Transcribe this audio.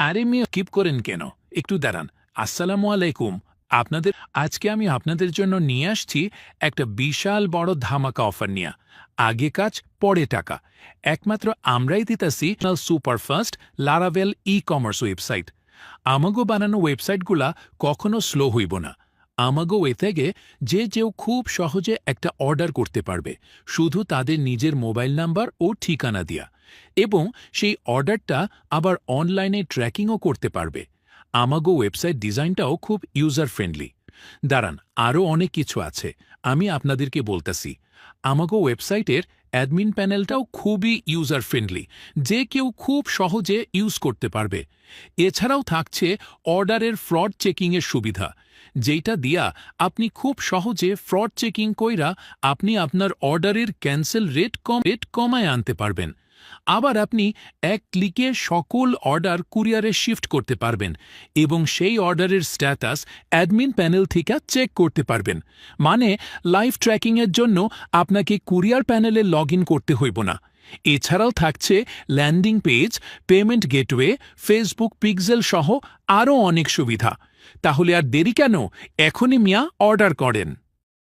আরে মিয়া কিপ করেন কেন? একটু দাঁড়ান। আসসালামু আলাইকুম। আজকে আমি আপনাদের জন্য নিয়ে আসছি একটা বিশাল বড় ধামাকা অফার নিয়া। আগে কাজ পরে টাকা। একমাত্র আমরাই দিতাছি সুপারফাস্ট লারাভেল ই-কমার্স ওয়েবসাইট। আমাগো বানানো ওয়েবসাইটগুলা কখনো স্লো হইব না। আমাগো ওয়ে থেকে যে খুব সহজে একটা অর্ডার করতে পারবে, শুধু তাদের নিজের মোবাইল নাম্বার ও ঠিকানা দিয়া, এবং সেই অর্ডারটা আবার অনলাইনে ট্র্যাকিংও করতে পারবে। আমাগো ওয়েবসাইট ডিজাইনটাও খুব ইউজার ফ্রেন্ডলি। দাঁড়ান, আরও অনেক কিছু আছে, আমি আপনাদেরকে বলতেছি। আমাগো ওয়েবসাইটের অ্যাডমিন প্যানেলটাও খুবই ইউজার ফ্রেন্ডলি, যে কেউ খুব সহজে ইউজ করতে পারবে। এছাড়াও থাকছে অর্ডারের ফ্রড চেকিংয়ের সুবিধা, যেটা দিয়া আপনি খুব সহজে ফ্রড চেকিং কইরা আপনি আপনার অর্ডারের ক্যান্সেল রেট কমায় আনতে পারবেন। আবার আপনি এক ক্লিকে সকল অর্ডার কুরিয়ারে শিফট করতে পারবেন এবং সেই অর্ডারের স্ট্যাটাস অ্যাডমিন প্যানেল থেকে চেক করতে পারবেন। মানে লাইভ ট্র্যাকিংয়ের জন্য আপনাকে কুরিয়ার প্যানেলে লগ ইন করতে হইব না। এছাড়াও থাকছে landing page, payment gateway, Facebook pixel সহ আরও অনেক সুবিধা। তাহলে আর দেরি কেন? এখনই মিয়া অর্ডার করেন।